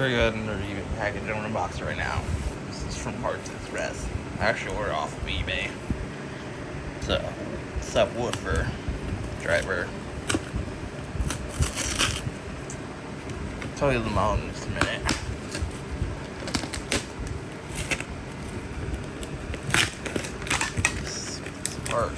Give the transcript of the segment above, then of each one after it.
Pretty good, and they're even packaged in a box right now. This is from Parts Express. I actually ordered off of eBay. It's a subwoofer driver. I'll tell you the model in just a minute. This part.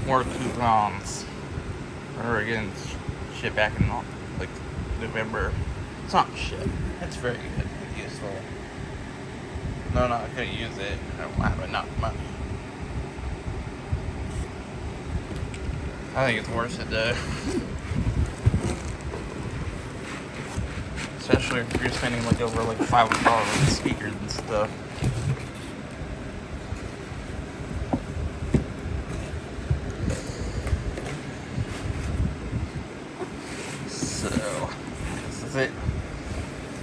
More coupons. We're getting shit back in like November. It's not shit. It's very good, useful. No, I couldn't use it. I don't have enough money. I think it's worth it though. Especially if you're spending like over like $500 on speakers and stuff. So, this is it.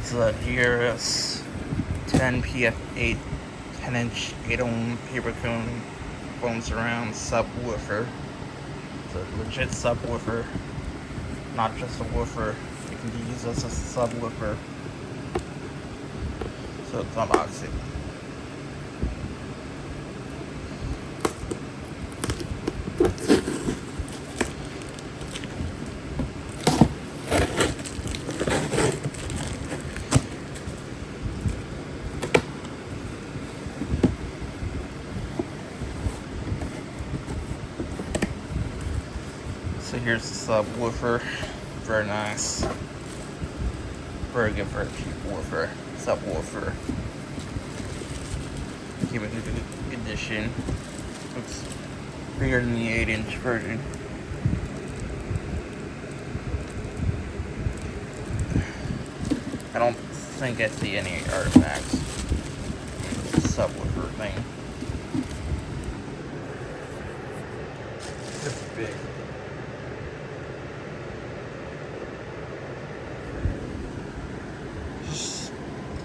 It's a GRS 10 PF8 10-inch 8-ohm paper cone foam surround subwoofer. It's a legit subwoofer, not just a woofer. It can be used as a subwoofer. So it's unboxing. So here's the subwoofer. Very nice. Very good for a cheap woofer. Subwoofer. Keep it in good condition. Looks bigger than the 8-inch version. I don't think I see any artifacts. Subwoofer thing. It's big.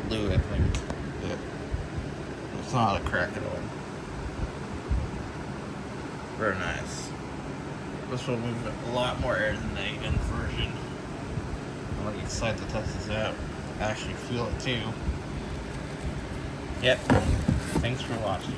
Glue, I think. Yeah. It's not a crack at all. Very nice. This will move a lot more air than the 8-inch version. I'm really excited to test this out. I actually feel it too. Yep. Thanks for watching.